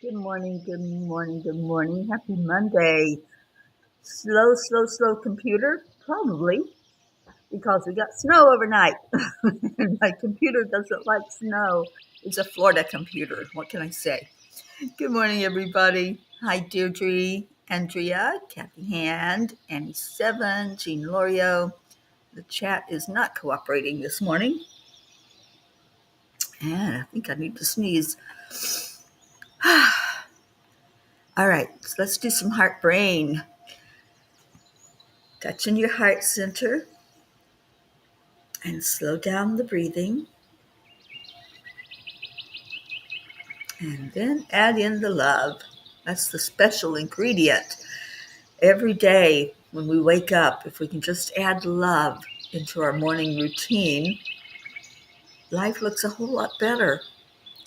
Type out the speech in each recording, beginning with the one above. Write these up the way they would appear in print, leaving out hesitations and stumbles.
Good morning, good morning, good morning. Happy Monday. Slow computer? Probably, because we got snow overnight. And my computer doesn't like snow. It's a Florida computer. What can I say? Good morning, everybody. Hi, Deirdre, Andrea, Kathy Hand, Annie Seven, Jean Lorio. The chat is not cooperating this morning. And I think I need to sneeze. All right, so let's do some heart brain. Touching your heart center and slow down the breathing. And then add in the love. That's the special ingredient. Every day when we wake up, if we can just add love into our morning routine, life looks a whole lot better.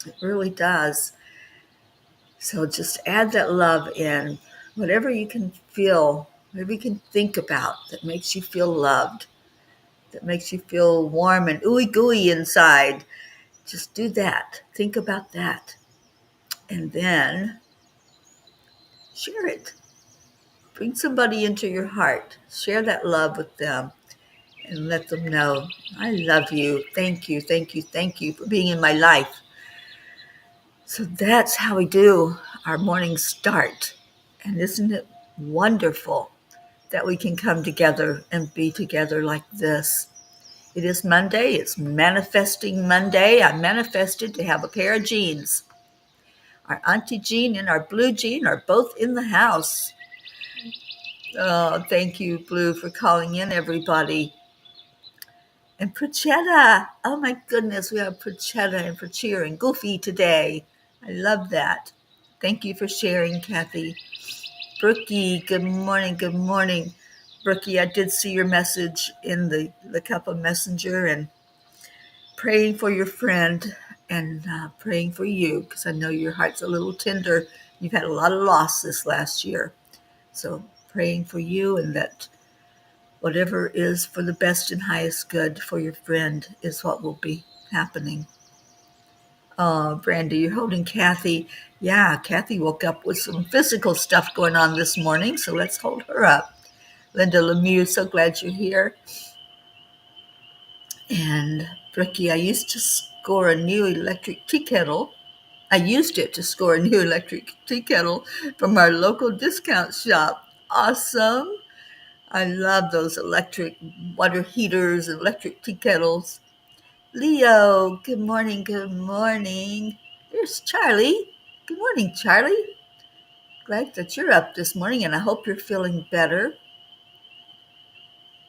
It really does. So just add that love in. Whatever you can feel, whatever you can think about that makes you feel loved, that makes you feel warm and ooey gooey inside, just do that. Think about that. And then share it. Bring somebody into your heart. Share that love with them and let them know, I love you. Thank you, thank you, thank you for being in my life. So that's how we do our morning start. And isn't it wonderful that we can come together and be together like this? It is Monday. It's Manifesting Monday. I manifested to have a pair of jeans. Our Auntie Jean and our Blue Jean are both in the house. Oh, thank you, Blue, for calling in, everybody. And Prochetta. Oh, my goodness, we have Prochetta and Procheer and Goofy today. I love that. Thank you for sharing, Kathy. Brookie, good morning, good morning. Brookie, I did see your message in the Cuppa Messenger and praying for your friend and praying for you because I know your heart's a little tender. You've had a lot of loss this last year. So praying for you and that whatever is for the best and highest good for your friend is what will be happening. Oh, Brandy, you're holding Kathy. Yeah, Kathy woke up with some physical stuff going on this morning, so let's hold her up. Linda Lemieux, so glad you're here. And Brookie, I used to score a new electric tea kettle. I used it to score a new electric tea kettle from our local discount shop. Awesome. I love those electric water heaters and electric tea kettles. Leo, good morning, good morning. There's Charlie. Good morning, Charlie. Glad that you're up this morning and I hope you're feeling better.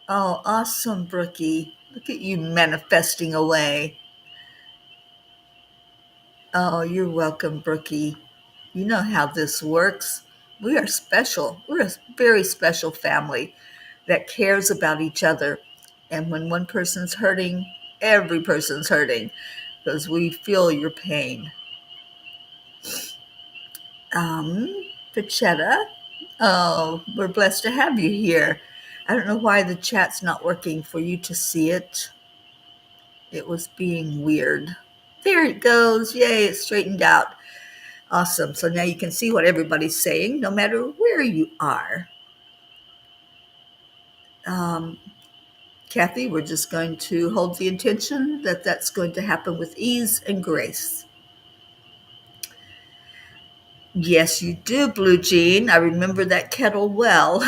Oh, awesome, Brookie. Look at you manifesting away. Oh, you're welcome, Brookie. You know how this works. We are special. We're a very special family that cares about each other. And when one person's hurting, every person's hurting because we feel your pain. Pachetta, oh, we're blessed to have you here. I don't know why the chat's not working for you to see it. It was being weird. There it goes. Yay, it's straightened out. Awesome. So now you can see what everybody's saying, no matter where you are. Kathy, we're just going to hold the intention that that's going to happen with ease and grace. Yes, you do, Blue Jean. I remember that kettle well.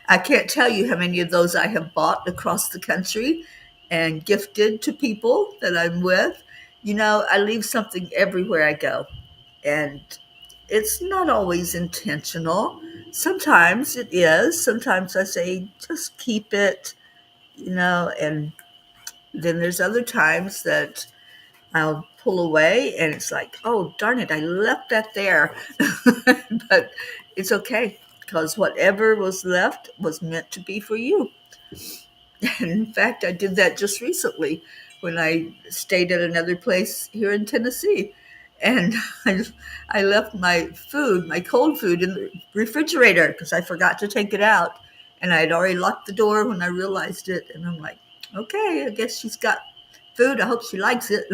I can't tell you how many of those I have bought across the country and gifted to people that I'm with. You know, I leave something everywhere I go, and it's not always intentional, Sometimes it is. Sometimes I say, just keep it, and then there's other times that I'll pull away and it's like, oh, darn it, I left that there. But it's okay because whatever was left was meant to be for you. And in fact, I did that just recently when I stayed at another place here in Tennessee. And I, I left my food, my cold food, in the refrigerator because I forgot to take it out. And I had already locked the door when I realized it. And I'm like, okay, I guess she's got food. I hope she likes it.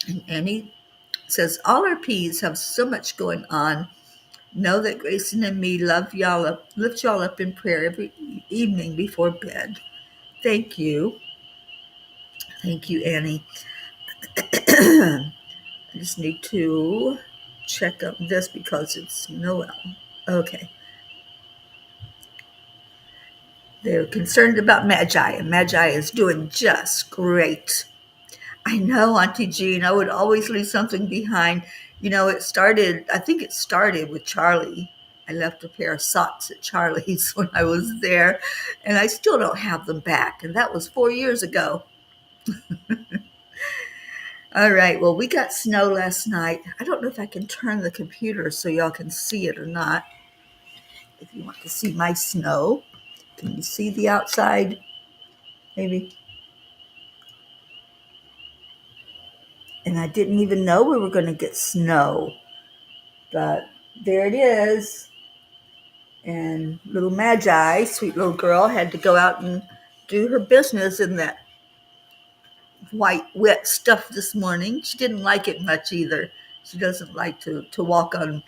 And Annie says, all our P's have so much going on. Know that Grayson and me love y'all up, lift y'all up in prayer every evening before bed. Thank you. Thank you, Annie. I just need to check up this because it's Noel. Okay. They're concerned about Magi, and Magi is doing just great. I know, Auntie Jean, I would always leave something behind. I think it started with Charlie. I left a pair of socks at Charlie's when I was there, and I still don't have them back, and that was 4 years ago. All right, well, we got snow last night. I don't know if I can turn the computer so y'all can see it or not. If you want to see my snow, can you see the outside? Maybe. And I didn't even know we were going to get snow, but there it is. And little Magi, sweet little girl, had to go out and do her business in that white, wet stuff this morning. She didn't like it much either. She doesn't like to walk on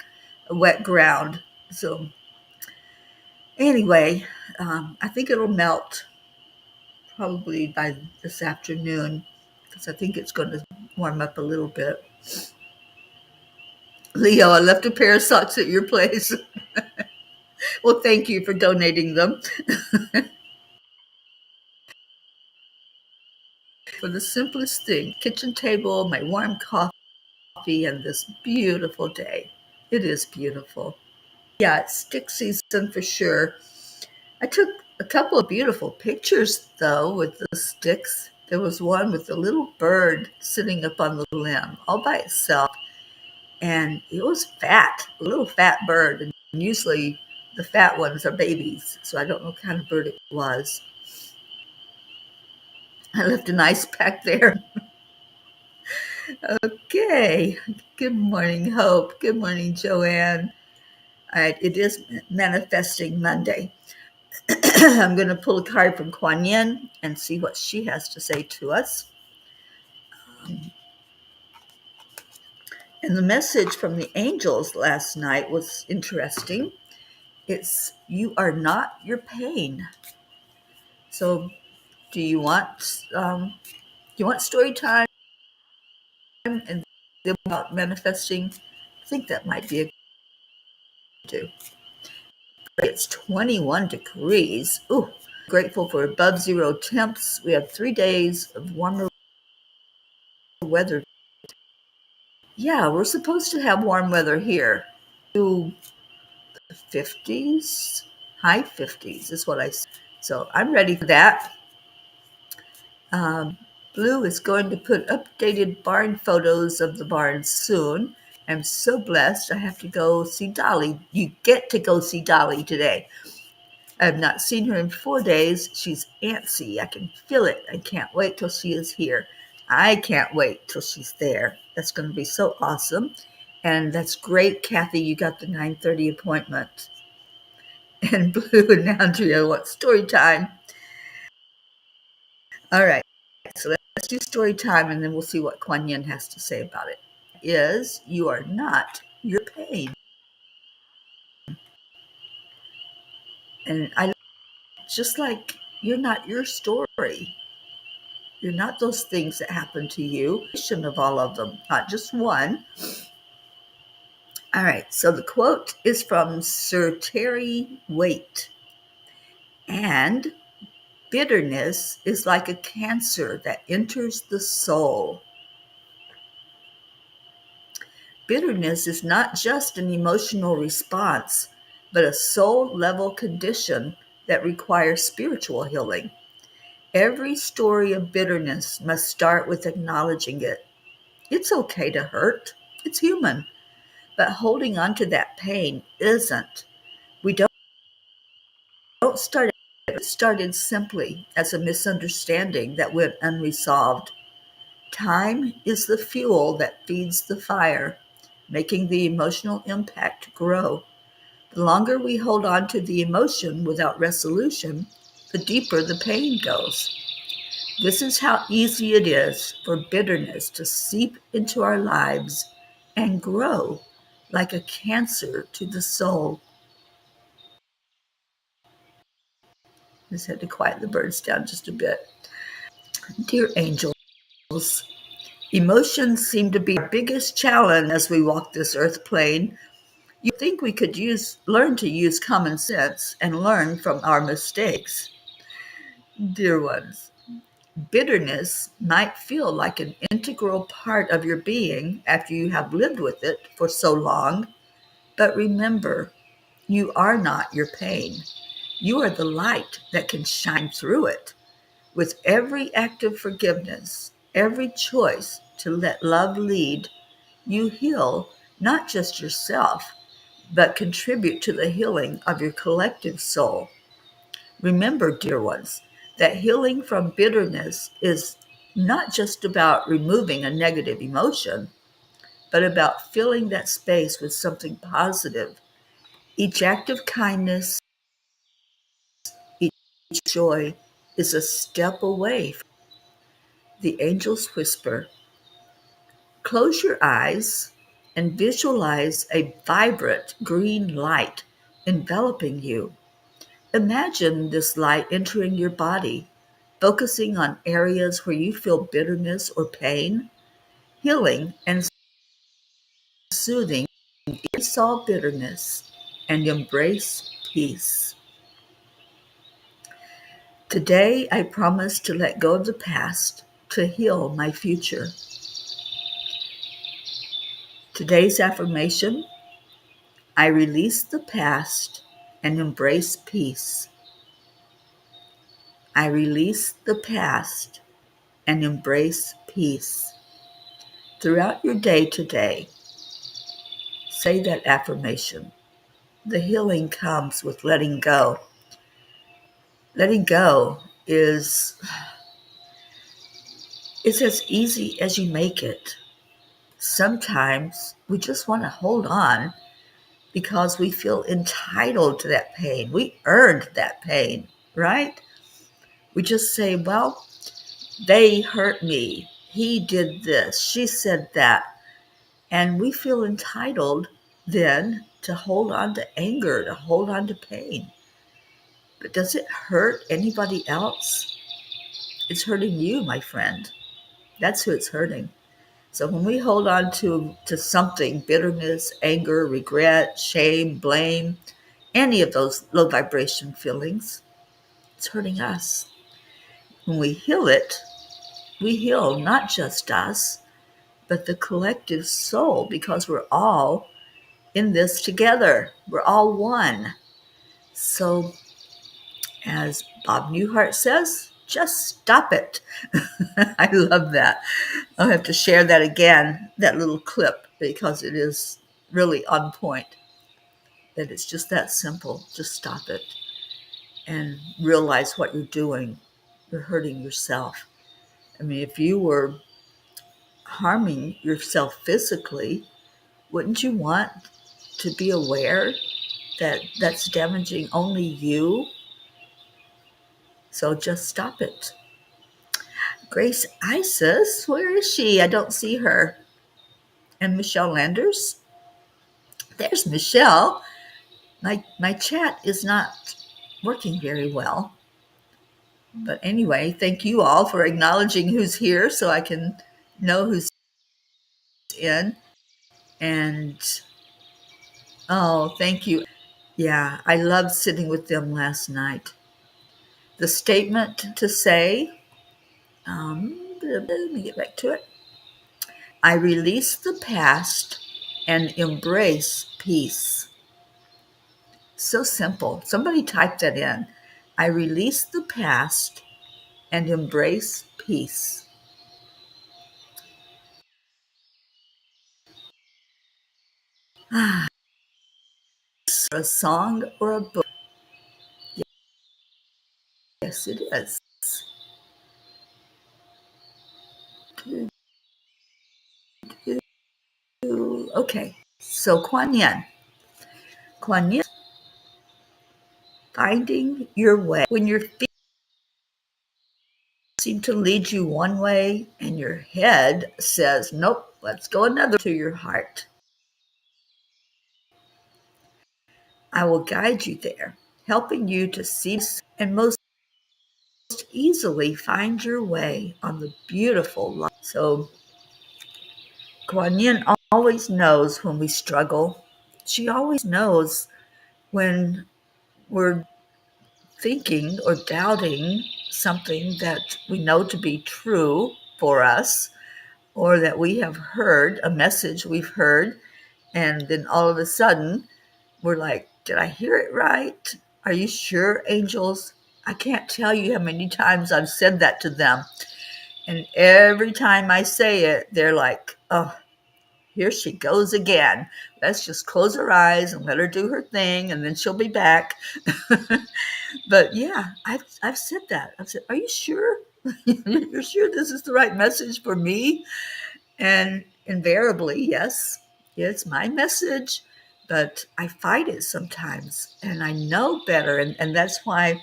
a wet ground. So anyway, I think it'll melt probably by this afternoon because I think it's going to warm up a little bit. Leo, I left a pair of socks at your place. Well, thank you for donating them. For the simplest thing, kitchen table, my warm coffee, and this beautiful day. It is beautiful. Yeah, it's stick season for sure. I took a couple of beautiful pictures, though, with the sticks. There was one with a little bird sitting up on the limb all by itself, and it was fat, a little fat bird. And usually the fat ones are babies, so I don't know what kind of bird it was. I left an ice pack there. Okay. Good morning, Hope. Good morning, Joanne. All right, it is Manifesting Monday. I'm going to pull a card from Kuan Yin and see what she has to say to us. And the message from the angels last night was interesting. It's, you are not your pain. So do you want story time and about manifesting? I think that might be a good do. It's 21 degrees. Ooh, grateful for above zero temps. We have 3 days of warmer weather. Yeah, we're supposed to have warm weather here. To the 50s, high 50s is what I see. So I'm ready for that. Blue is going to put updated barn photos of the barn soon. I'm so blessed. I have to go see Dolly. You get to go see Dolly today. I have not seen her in 4 days. She's antsy. I can feel it. I can't wait till she is here. I can't wait till she's there. That's going to be so awesome. And that's great, Kathy. You got the 9:30 appointment. And Blue and Andrea want story time. All right. So let's do story time and then we'll see what Kuan Yin has to say about it. Is you are not your pain. And I just like you're not your story. You're not those things that happen to you. Of all of them, not just one. All right. So the quote is from Sir Terry Waite. And bitterness is like a cancer that enters the soul. Bitterness is not just an emotional response, but a soul level condition that requires spiritual healing. Every story of bitterness must start with acknowledging it. It's okay to hurt, it's human, but holding on to that pain isn't. We don't start it. It started simply as a misunderstanding that went unresolved. Time is the fuel that feeds the fire, making the emotional impact grow. The longer we hold on to the emotion without resolution, the deeper the pain goes. This is how easy it is for bitterness to seep into our lives and grow like a cancer to the soul. Just had to quiet the birds down just a bit. Dear angels, emotions seem to be our biggest challenge as we walk this earth plane. You think we could learn to use common sense and learn from our mistakes. Dear ones, bitterness might feel like an integral part of your being after you have lived with it for so long, but remember, you are not your pain. You are the light that can shine through it. With every act of forgiveness, every choice to let love lead, you heal not just yourself, but contribute to the healing of your collective soul. Remember, dear ones, that healing from bitterness is not just about removing a negative emotion, but about filling that space with something positive. Each act of kindness, each joy is a step away from the angel's whisper. Close your eyes and visualize a vibrant green light enveloping you. Imagine this light entering your body, focusing on areas where you feel bitterness or pain, healing and soothing. Resolve bitterness and embrace peace. Today, I promise to let go of the past to heal my future. Today's affirmation: I release the past and embrace peace. I release the past and embrace peace. Throughout your day today, say that affirmation. The healing comes with letting go. Letting go is it's as easy as you make it. Sometimes we just want to hold on because we feel entitled to that pain. We earned that pain, right? We just say, well, they hurt me. He did this. She said that. And we feel entitled then to hold on to anger, to hold on to pain. But does it hurt anybody else? It's hurting you, my friend. That's who it's hurting. So when we hold on to something, bitterness, anger, regret, shame, blame, any of those low vibration feelings, it's hurting us. When we heal it, we heal not just us, but the collective soul, because we're all in this together. We're all one. So, as Bob Newhart says, just stop it. I love that. I'll have to share that again, that little clip, because it is really on point. That it's just that simple. Just stop it and realize what you're doing. You're hurting yourself. I mean, if you were harming yourself physically, wouldn't you want to be aware that that's damaging only you? So just stop it. Grace Isis, where is she? I don't see her. And Michelle Landers? There's Michelle. My chat is not working very well. But anyway, thank you all for acknowledging who's here so I can know who's in. And oh, thank you. Yeah, I loved sitting with them last night. The statement to say, let me get back to it. I release the past and embrace peace. So simple. Somebody type that in. I release the past and embrace peace. Ah, a song or a book. Yes, it is. Okay, so Kuan Yin. Kuan Yin, finding your way. When your feet seem to lead you one way and your head says, nope, let's go another, to your heart. I will guide you there, helping you to see and most easily find your way on the beautiful life. So Kuan Yin always knows when we struggle. She always knows when we're thinking or doubting something that we know to be true for us, or that we have heard, a message we've heard, and then all of a sudden we're like, did I hear it right? Are you sure, angels? I can't tell you how many times I've said that to them. And every time I say it, they're like, oh, here she goes again. Let's just close her eyes and let her do her thing, and then she'll be back. But yeah, I've said that. I've said, are you sure? You're sure this is the right message for me? And invariably, yes, it's my message, but I fight it sometimes and I know better. And that's why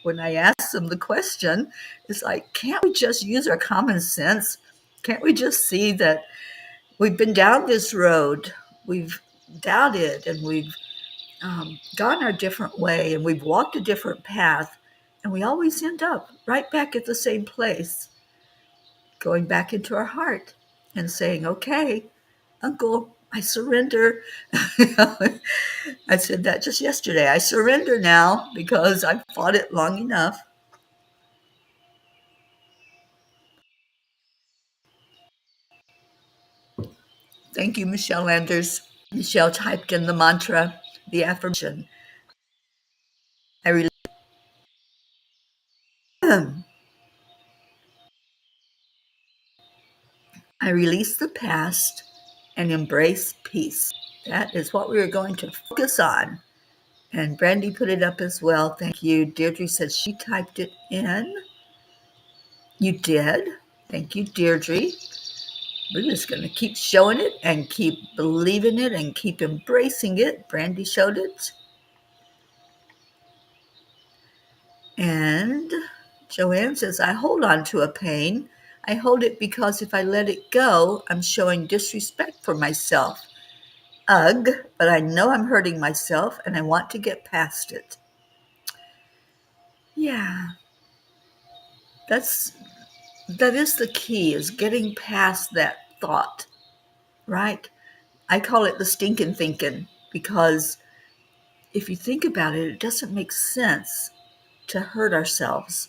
when I ask them the question, it's like, can't we just use our common sense? Can't we just see that we've been down this road? We've doubted and we've gone our different way and we've walked a different path. And we always end up right back at the same place, going back into our heart and saying, okay, Uncle, I surrender. I said that just yesterday. I surrender now because I've fought it long enough. Thank you, Michelle Anders. Michelle typed in the mantra, the affirmation. I, re- I release the past and embrace peace. That is what we are going to focus on. And Brandy put it up as well. Thank you. Deirdre said she typed it in. You did. Thank you, Deirdre. We're just going to keep showing it and keep believing it and keep embracing it. Brandy showed it. And Joanne says, I hold on to a pain. I hold it because if I let it go, I'm showing disrespect for myself. Ugh, but I know I'm hurting myself and I want to get past it. Yeah, that is the key, is getting past that thought, right? I call it the stinking thinking, because if you think about it, it doesn't make sense to hurt ourselves.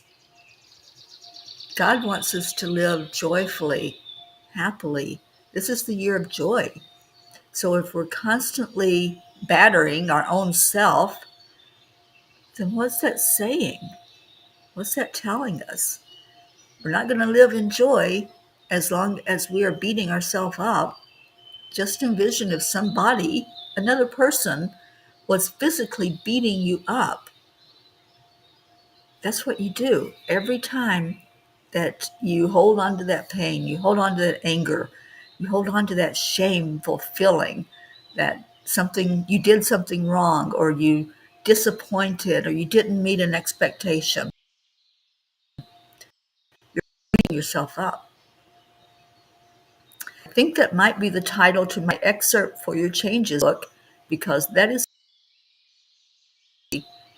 God wants us to live joyfully, happily. This is the year of joy. So if we're constantly battering our own self, then what's that saying? What's that telling us? We're not going to live in joy as long as we are beating ourselves up. Just envision if somebody, another person, was physically beating you up. That's what you do every time that you hold on to that pain, you hold on to that anger, you hold on to that shameful feeling that something, you did something wrong, or you disappointed, or you didn't meet an expectation. You're beating yourself up. I think that might be the title to my excerpt for your changes book, because that is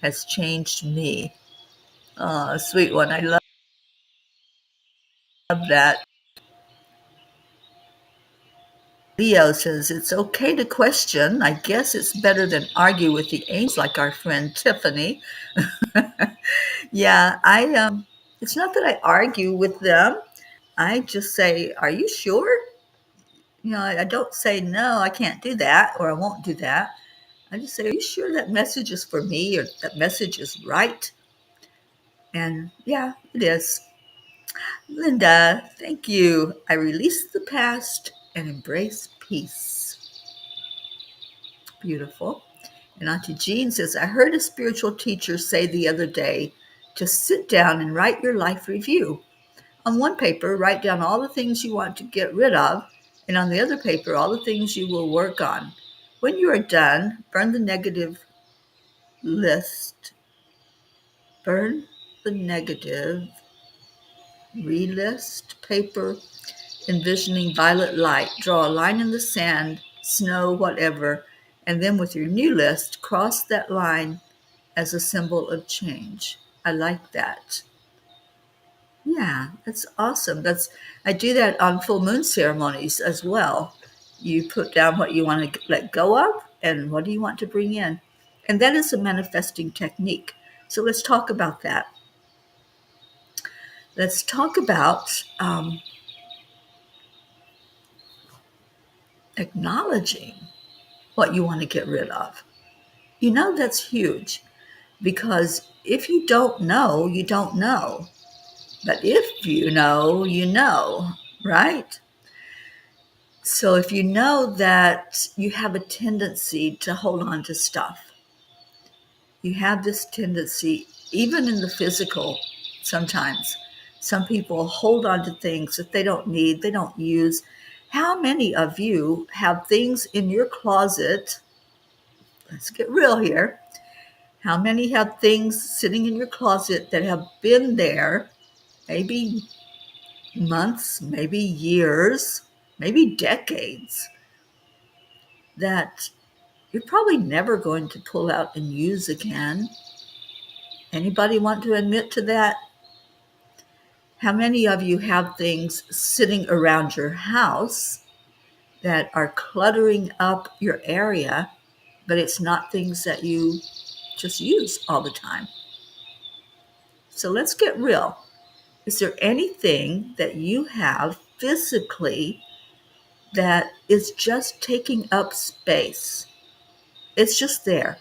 has changed me. Oh, sweet one. I love that. Leo says, it's okay to question. I guess it's better than argue with the angels, like our friend Tiffany. Yeah, it's not that I argue with them. I just say, are you sure? I don't say, no, I can't do that, or I won't do that. I just say, are you sure that message is for me, or that message is right? And yeah, it is. Linda, thank you. I release the past and embrace peace. Beautiful. And Auntie Jean says, I heard a spiritual teacher say the other day to sit down and write your life review. On one paper, write down all the things you want to get rid of, and on the other paper, all the things you will work on. When you are done, list, burn the negative, relist paper, envisioning violet light, draw a line in the sand, snow, whatever, and then with your new list, cross that line as a symbol of change. I like that. Yeah, that's awesome. I do that on full moon ceremonies as well. You put down what you want to let go of and what do you want to bring in. And that is a manifesting technique. So let's talk about that. Let's talk about acknowledging what you want to get rid of. That's huge because if you don't know, you don't know. But if you know, right? So if you know that you have a tendency to hold on to stuff, you have this tendency, even in the physical, sometimes. Some people hold on to things that they don't need, they don't use. How many of you have things in your closet? Let's get real here. How many have things sitting in your closet that have been there maybe months, maybe years, maybe decades, that you're probably never going to pull out and use again? Anybody want to admit to that? How many of you have things sitting around your house that are cluttering up your area, but it's not things that you just use all the time? So let's get real. Is there anything that you have physically that is just taking up space? It's just there,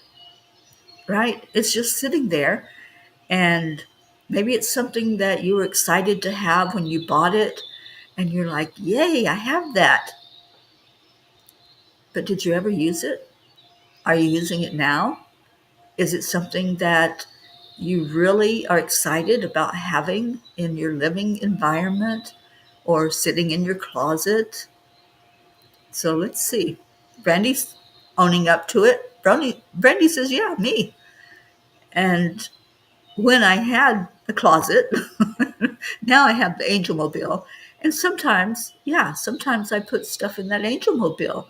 right? It's just sitting there. And maybe it's something that you were excited to have when you bought it. And you're like, yay, I have that. But did you ever use it? Are you using it now? Is it something that you really are excited about having in your living environment or sitting in your closet? So let's see. Brandy's owning up to it. Brandy says, yeah, me. And when I had a closet, now I have the Angel Mobile. And sometimes I put stuff in that Angel Mobile.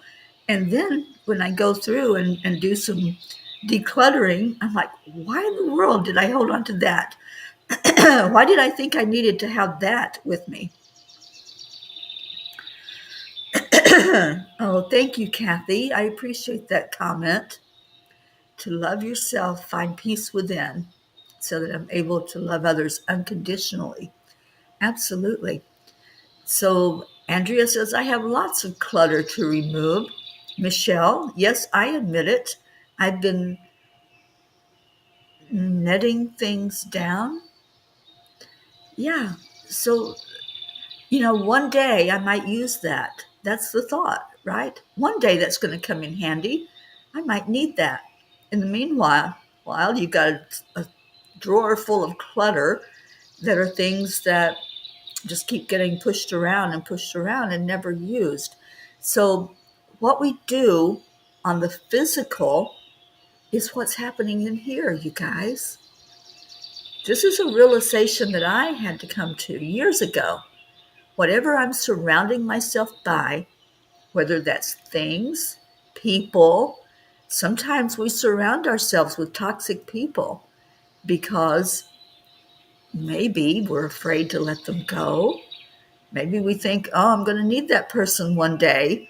And then when I go through and do some decluttering, I'm like, why in the world did I hold on to that? Why did I think I needed to have that with me? Oh, thank you, Kathy. I appreciate that comment. To love yourself, find peace within so that I'm able to love others unconditionally. Absolutely. So Andrea says, I have lots of clutter to remove. Michelle, yes, I admit it. I've been netting things down. Yeah. So, one day I might use that. That's the thought, right? One day that's going to come in handy. I might need that. In the meanwhile, you've got a drawer full of clutter that are things that just keep getting pushed around and never used. So what we do on the physical is what's happening in here, you guys. This is a realization that I had to come to years ago. Whatever I'm surrounding myself by, whether that's things, people, sometimes we surround ourselves with toxic people because maybe we're afraid to let them go. Maybe we think, oh, I'm going to need that person one day.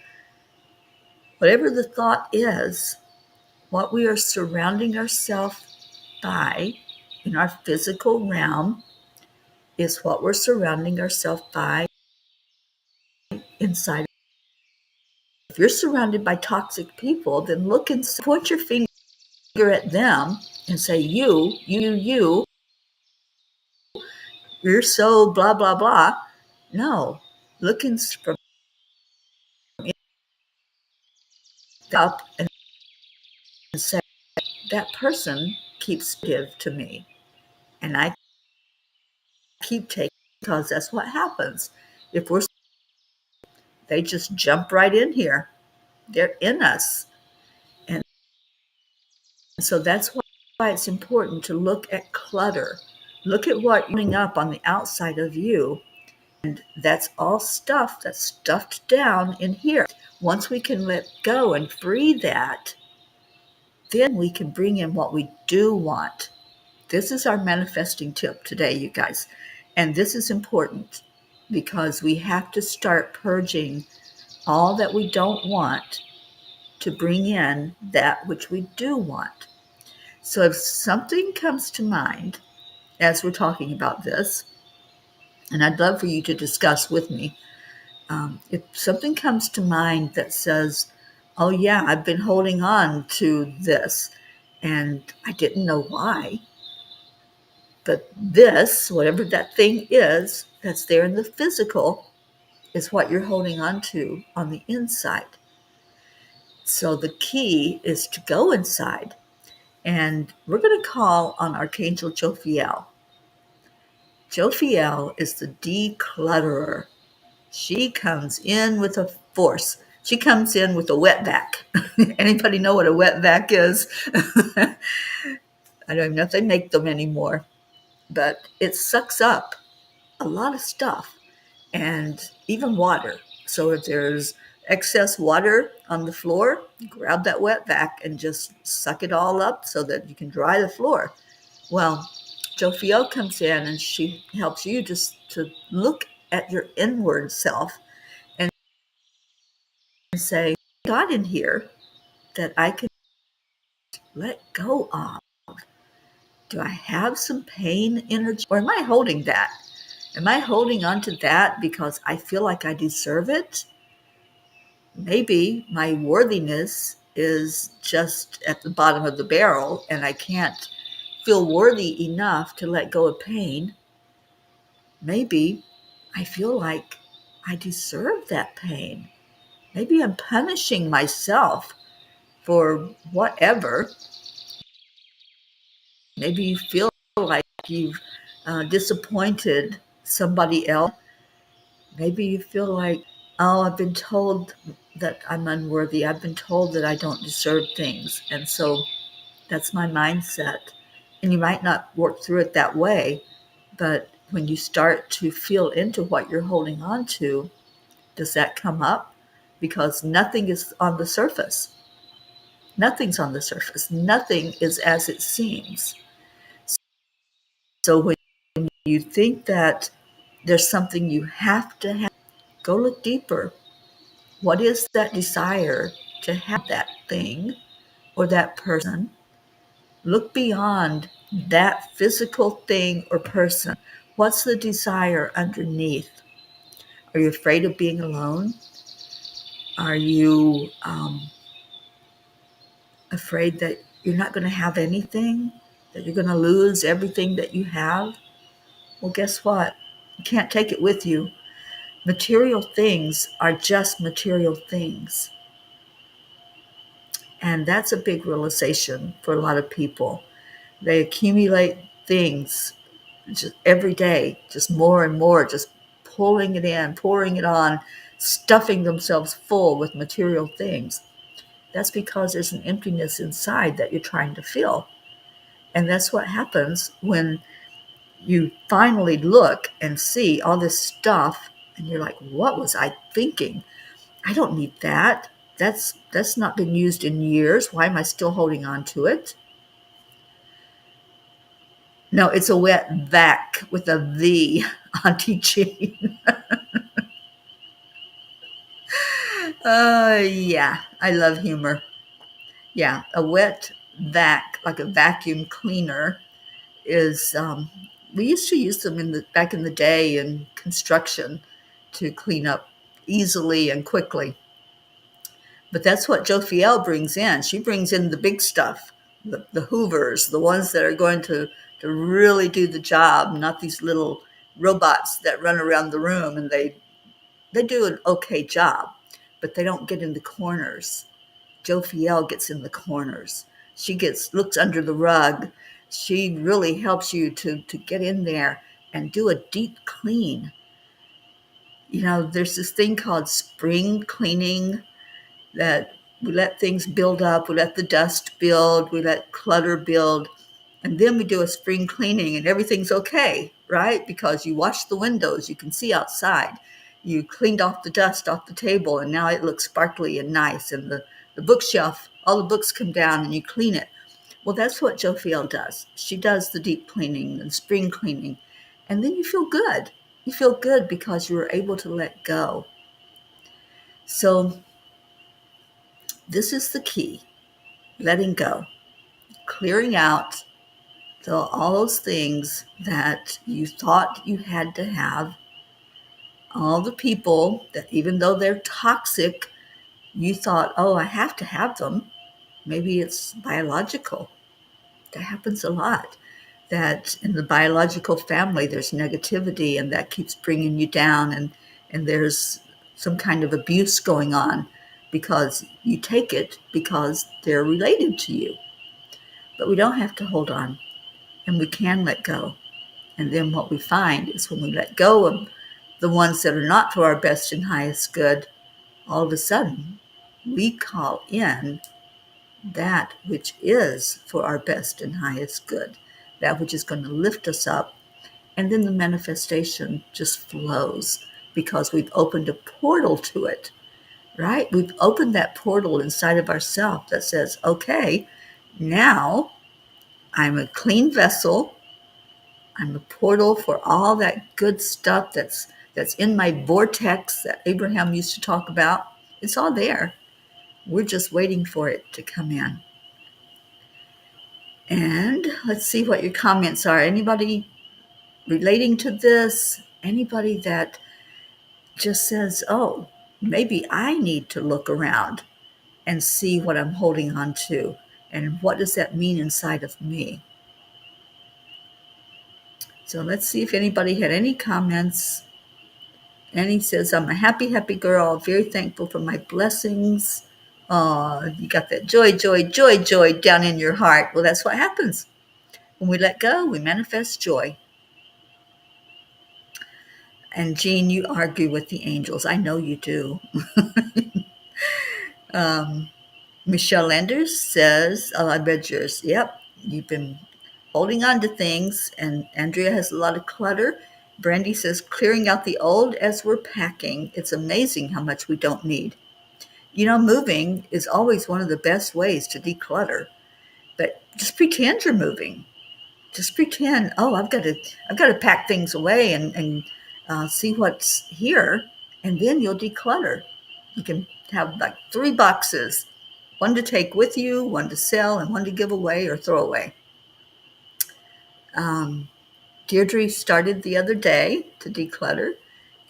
Whatever the thought is, what we are surrounding ourselves by in our physical realm is what we're surrounding ourselves by inside. if you're surrounded by toxic people, then look and point your finger at them and say, you're so blah, blah, blah. No, look and from up and say, that person keeps give to me. And I keep taking because that's what happens. If we're, they just jump right in here. They're in us. And so that's why it's important to look at clutter. Look at what's coming up on the outside of you. And that's all stuff that's stuffed down in here. Once we can let go and free that, then we can bring in what we do want. This is our manifesting tip today, you guys. And this is important because we have to start purging all that we don't want to bring in that which we do want. So if something comes to mind as we're talking about this, and I'd love for you to discuss with me, if something comes to mind that says, oh yeah, I've been holding on to this and I didn't know why, but this, whatever that thing is that's there in the physical, is what you're holding on to on the inside. So the key is to go inside, and we're going to call on Archangel Jophiel. Jophiel is the declutterer. She comes in with a force. She comes in with a wetback. Anybody know what a wetback is? I don't even know if they make them anymore, but it sucks up a lot of stuff and even water. So if there's excess water on the floor, grab that wetback and just suck it all up so that you can dry the floor. Well, Jophiel comes in and she helps you just to look at your inward self and say, God in here that I can let go of. Do I have some pain energy or am I holding that? Am I holding on to that because I feel like I deserve it? Maybe my worthiness is just at the bottom of the barrel and I can't feel worthy enough to let go of pain. Maybe I feel like I deserve that pain. Maybe I'm punishing myself for whatever. Maybe you feel like you've disappointed somebody else. Maybe you feel like, oh, I've been told that I'm unworthy. I've been told that I don't deserve things. And so that's my mindset. And you might not work through it that way, but when you start to feel into what you're holding on to, does that come up? Because nothing is on the surface. Nothing's on the surface. Nothing is as it seems. So when you think that there's something you have to have, go look deeper. What is that desire to have that thing or that person? Look beyond that physical thing or person. What's the desire underneath? Are you afraid of being alone? Are you afraid that you're not going to have anything? That you're going to lose everything that you have? Well, guess what? You can't take it with you. Material things are just material things. And that's a big realization for a lot of people. They accumulate things just every day, just more and more, just pulling it in, pouring it on, stuffing themselves full with material things. That's because there's an emptiness inside that you're trying to fill. And that's what happens when you finally look and see all this stuff and you're like, what was I thinking? I don't need that. That's not been used in years. Why am I still holding on to it? No, it's a wet vac with a V, Auntie Jean. Yeah, I love humor. Yeah, a wet vac, like a vacuum cleaner, is. We used to use them back in the day in construction to clean up easily and quickly. But that's what Jophiel brings in. She brings in the big stuff, the Hoovers, the ones that are going to really do the job, not these little robots that run around the room and they do an okay job, but they don't get in the corners. Jophiel gets in the corners. She looks under the rug. She really helps you to get in there and do a deep clean. There's this thing called spring cleaning, that we let things build up, we let the dust build, we let clutter build, and then we do a spring cleaning and everything's okay, right? Because you washed the windows, you can see outside, you cleaned off the dust off the table, and now it looks sparkly and nice, and the bookshelf, all the books come down and you clean it. Well, that's what Jophiel does. She does the deep cleaning and spring cleaning, and then you feel good. You feel good because you were able to let go. So this is the key: letting go, clearing out all those things that you thought you had to have, all the people that, even though they're toxic, you thought, oh, I have to have them. Maybe it's biological. That happens a lot, that in the biological family there's negativity and that keeps bringing you down, and there's some kind of abuse going on because you take it because they're related to you. But we don't have to hold on, and we can let go. And then what we find is when we let go of the ones that are not for our best and highest good, all of a sudden we call in that which is for our best and highest good, that which is going to lift us up. And then the manifestation just flows because we've opened a portal to it, right? We've opened that portal inside of ourselves that says, okay, now I'm a clean vessel. I'm a portal for all that good stuff that's in my vortex that Abraham used to talk about. It's all there. We're just waiting for it to come in. And let's see what your comments are. Anybody relating to this? Anybody that just says, oh, maybe I need to look around and see what I'm holding on to, and what does that mean inside of me? So let's see if anybody had any comments. Annie says, I'm a happy, happy girl, very thankful for my blessings. You got that joy, joy, joy, joy down in your heart. Well, that's what happens. When we let go, we manifest joy. And Jean, you argue with the angels. I know you do. Michelle Landers says, oh, I read yours. Yep, you've been holding on to things. And Andrea has a lot of clutter. Brandy says, clearing out the old as we're packing. It's amazing how much we don't need. Moving is always one of the best ways to declutter. But just pretend you're moving. Just pretend, oh, I've got to pack things away and see what's here, and then you'll declutter. You can have like 3 boxes, one to take with you, one to sell, and one to give away or throw away. Deirdre started the other day to declutter.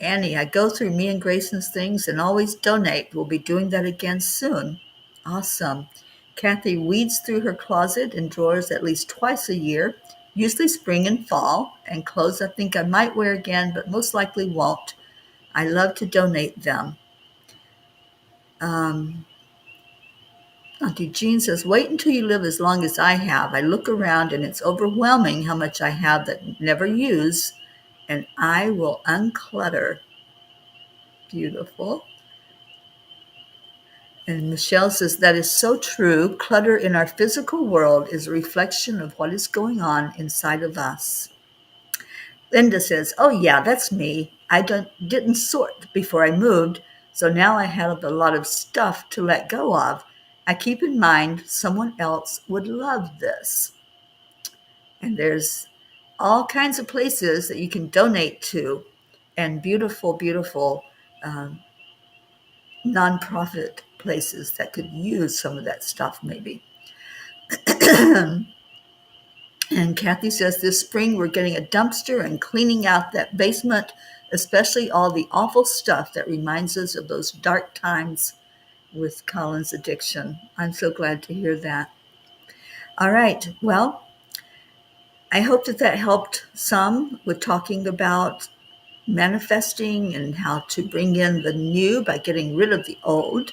Annie, I go through me and Grayson's things and always donate. We'll be doing that again soon. Awesome. Kathy weeds through her closet and drawers at least twice a year, usually spring and fall, and clothes I think I might wear again, but most likely won't. I love to donate them. Auntie Jean says, wait until you live as long as I have. I look around and it's overwhelming how much I have that never use, and I will unclutter. Beautiful. And Michelle says, that is so true. Clutter in our physical world is a reflection of what is going on inside of us. Linda says, oh yeah, that's me. I didn't sort before I moved, so now I have a lot of stuff to let go of. I keep in mind someone else would love this. And there's all kinds of places that you can donate to, and beautiful, beautiful nonprofit places that could use some of that stuff maybe. And Kathy says, this spring we're getting a dumpster and cleaning out that basement, especially all the awful stuff that reminds us of those dark times with Colin's addiction. I'm so glad to hear that. All right. Well, I hope that helped some with talking about manifesting and how to bring in the new by getting rid of the old.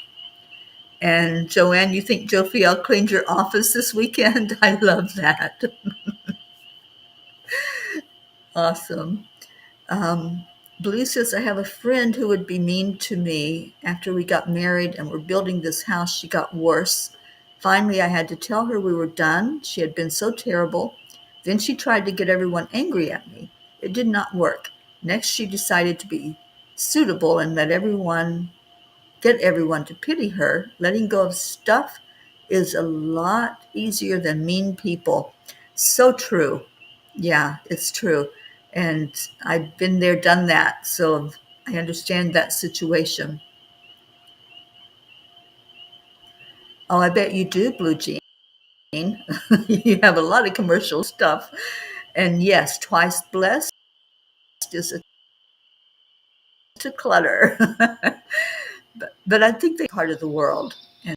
And Joanne, you think Jophiel cleaned your office this weekend? I love that. Awesome. Blue says, I have a friend who would be mean to me after we got married and we're building this house. She got worse. Finally, I had to tell her we were done. She had been so terrible. Then she tried to get everyone angry at me. It did not work. Next, she decided to be suitable and get everyone to pity her. Letting go of stuff is a lot easier than mean people. So true. Yeah, it's true. And I've been there, done that. So I understand that situation. Oh, I bet you do, Blue Jean. You have a lot of commercial stuff. And yes, twice blessed is to clutter. but I think they're part of the world. And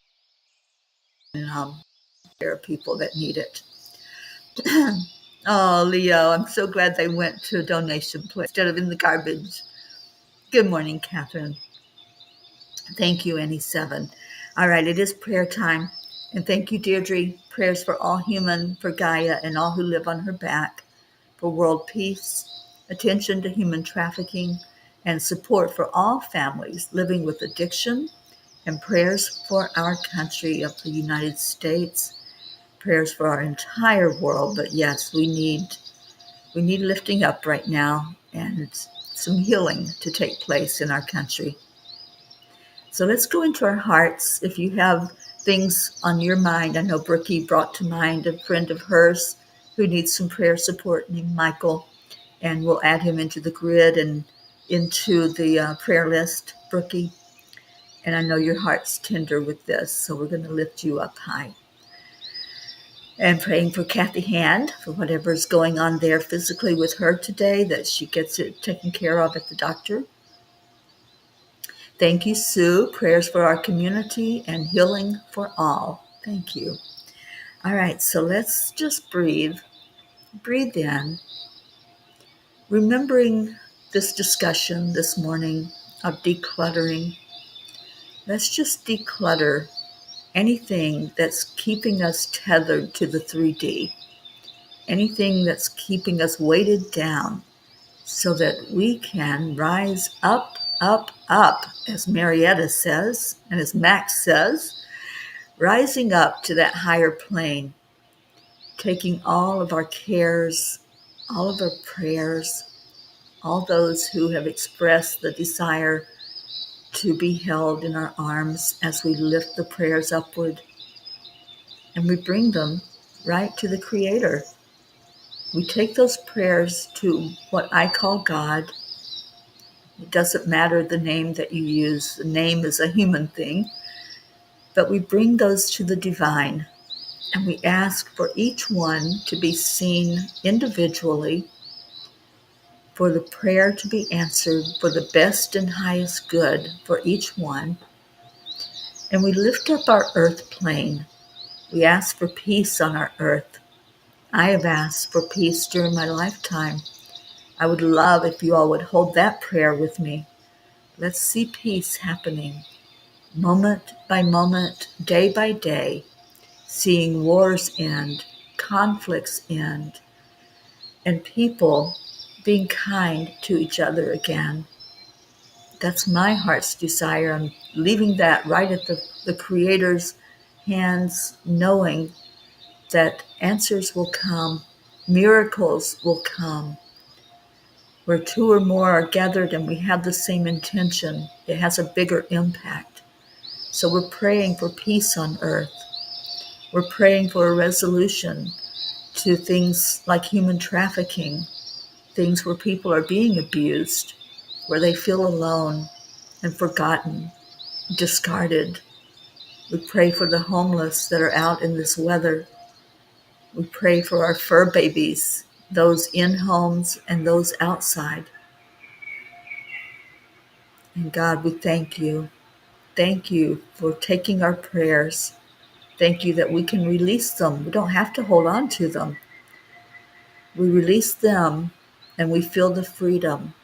there are people that need it. Oh, Leo, I'm so glad they went to a donation place instead of in the garbage. Good morning, Catherine. Thank you, Annie7. All right, it is prayer time. And thank you, Deirdre. Prayers for all human, for Gaia, and all who live on her back, for world peace, attention to human trafficking, and support for all families living with addiction, and prayers for our country of the United States, prayers for our entire world. But yes, we need lifting up right now and some healing to take place in our country. So let's go into our hearts. If you have things on your mind, I know Brookie brought to mind a friend of hers who needs some prayer support named Michael, and we'll add him into the grid and into the prayer list, Brookie. And I know your heart's tender with this, so we're going to lift you up high. And praying for Kathy Hand, for whatever's going on there physically with her today, that she gets it taken care of at the doctor. Thank you, Sue. Prayers for our community and healing for all. Thank you. All right, so let's just breathe. Breathe in, remembering this discussion this morning of decluttering. Let's just declutter anything that's keeping us tethered to the 3D, anything that's keeping us weighted down so that we can rise up, up, up, as Marietta says, and as Max says, rising up to that higher plane, taking all of our cares, all of our prayers, all those who have expressed the desire to be held in our arms as we lift the prayers upward, and we bring them right to the Creator. We take those prayers to what I call God. It doesn't matter the name that you use. The name is a human thing. But we bring those to the divine, and we ask for each one to be seen individually, for the prayer to be answered for the best and highest good for each one. And we lift up our earth plane. We ask for peace on our earth. I have asked for peace during my lifetime. I would love if you all would hold that prayer with me. Let's see peace happening, moment by moment, day by day, seeing wars end, conflicts end, and people being kind to each other again. That's my heart's desire. I'm leaving that right at the Creator's hands, knowing that answers will come, miracles will come. Where two or more are gathered and we have the same intention, it has a bigger impact. So we're praying for peace on earth. We're praying for a resolution to things like human trafficking, things where people are being abused, where they feel alone and forgotten, discarded. We pray for the homeless that are out in this weather. We pray for our fur babies, those in homes and those outside. And God, we thank you. thank you for taking our prayers. Thank you that we can release them. We don't have to hold on to them. We release them and we feel the freedom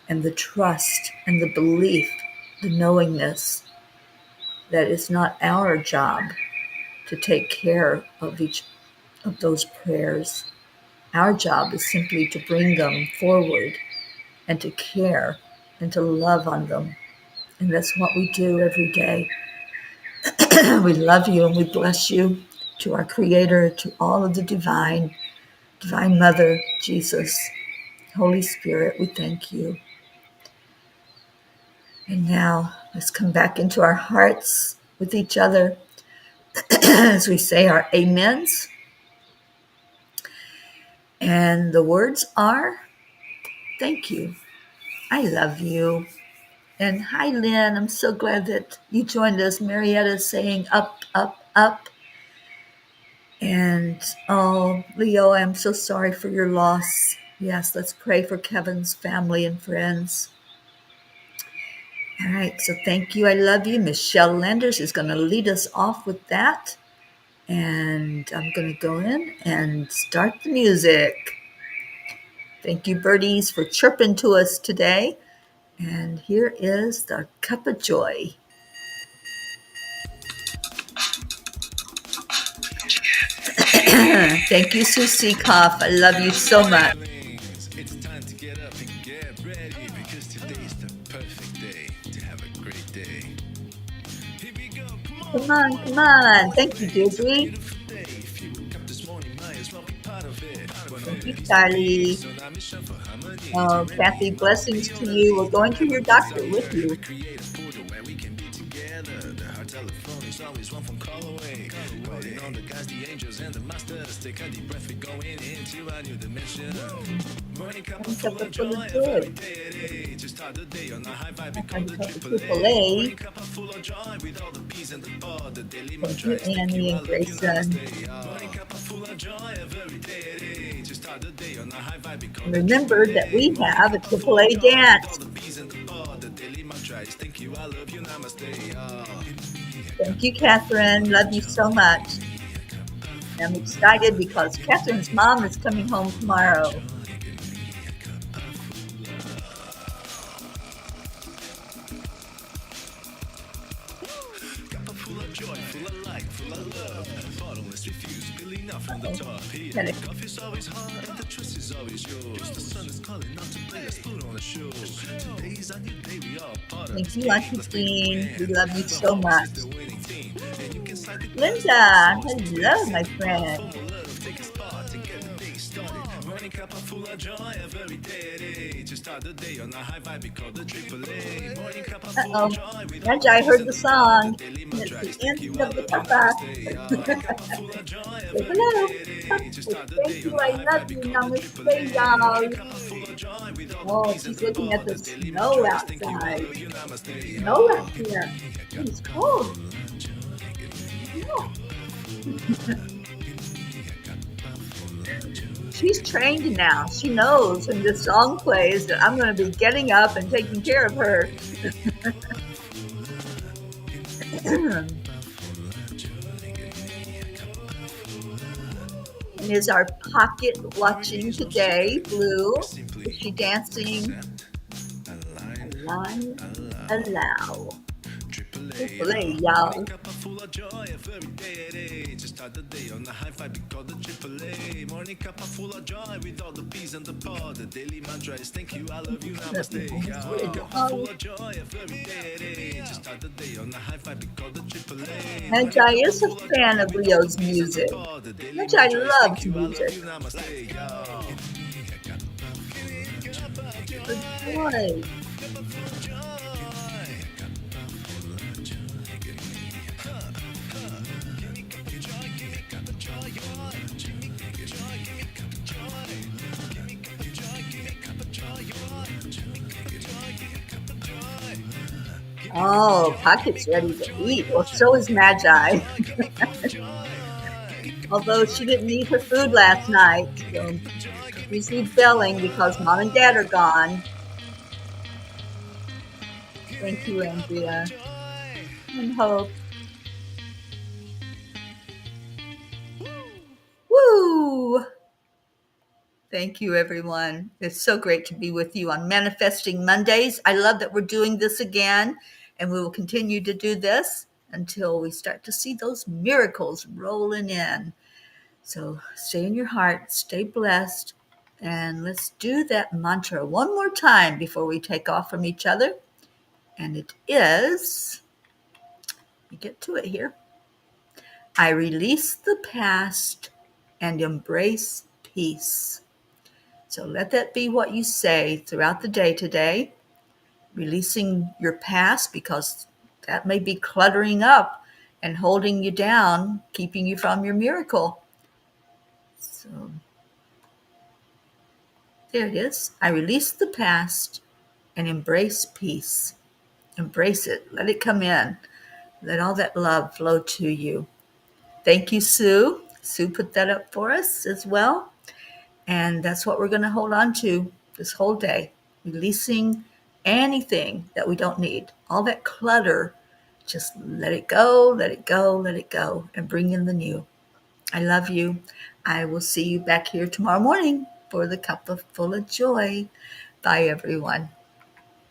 and the trust and the belief, the knowingness that it's not our job to take care of each of those prayers. Our job is simply to bring them forward and to care and to love on them. And that's what we do every day. We love you and we bless you, to our Creator, to all of the Divine Mother, Jesus, Holy Spirit, we thank you. And now let's come back into our hearts with each other as we say our amens. And the words are, thank you. I love you. And hi, Lynn. I'm so glad that you joined us. Marietta's saying up, up, up. And oh, Leo, I'm so sorry for your loss. Yes, let's pray for Kevin's family and friends. All right, so thank you. I love you. Michelle Landers is going to lead us off with that. And I'm going to go in and start the music. Thank you, birdies, for chirping to us today. And here is the Cuppa Joy. Thank you, Susie Koff. I love you so much. It's time to get up and get ready, because today is the perfect day to have a great day. Here we go, Come on, come on. Thank you, Deirdre. If you woke up this morning, might as well be part of it. Thank you, Charlie. Oh, Kathy, blessings to you. We're going to your doctor with you. Create a portal where we can be together. The heart telephone is always one phone call away. Calling on the guys, the angels, and the masters. Take a deep breath, we're going into a new dimension. Morning Cuppa full of joy every day. To start the day on a high vibe, we call the AAA. Morning Cuppa full of joy with all the peas and the pod. The daily mantra is Thank you, Annie and Grayson. Morning Cuppa full of joy every day. To start the day on a high vibe, we call Remember that we have a AAA dance. Thank you, I love you, namaste. Thank you, Catherine. Love you so much. I'm excited because Catherine's mom is coming home tomorrow. Full of joy, full of light, full of love. Bottomless refuse, spilling up from the top here. Coffee's always hot and the truth is always yours. The sun is calling out to play, let's put on a show. Today's a new day, we all part of. Thank you, Auntie Jean. We love you so much. Linda, hello, my friend. Morning Cuppa full of joy every day. To start the day on a high vibe, we call the AAA. Morning Cuppa full of joy with Reggie, I heard the song. It's the end of the cuppa. Hello. Thank you, I love you. Namaste, y'all. Oh, she's looking at the snow outside. Snow out here. It's cold. Yeah. She's trained now. She knows when this song plays that I'm going to be getting up and taking care of her. And is our pocket watching today, Blue? Is she dancing? Align, allow. AAA, y'all. Full of joy every day. To start the day on a high vibe, we call the AAA. Morning Cuppa full of joy with all the peas and the pod. The daily mantra is thank you, I love you, namaste. Morning Cuppa full of joy every day. To start the day on a high vibe, we call the AAA. Magi is a fan of Leo's music. Magi loves music. Good boy. Oh, Pocket's ready to eat. Well, so is Magi. Although she didn't eat her food last night. So she's rebelling because Mom and Dad are gone. Thank you, Cup of Andrea joy. and Hope. Woo! Thank you, everyone. It's so great to be with you on Manifesting Mondays. I love that we're doing this again, and we will continue to do this until we start to see those miracles rolling in. So stay in your heart, stay blessed, and let's do that mantra one more time before we take off from each other. And it is, let me get to it here. I release the past and embrace peace. So let that be what you say throughout the day today, releasing your past because that may be cluttering up and holding you down, keeping you from your miracle. So there it is. I release the past and embrace peace. Embrace it. Let it come in. Let all that love flow to you. Thank you, Sue. Sue put that up for us as well. And that's what we're going to hold on to this whole day, releasing anything that we don't need. All that clutter, just let it go, let it go, let it go, and bring in the new. I love you. I will see you back here tomorrow morning for the cup of full of joy. Bye, everyone.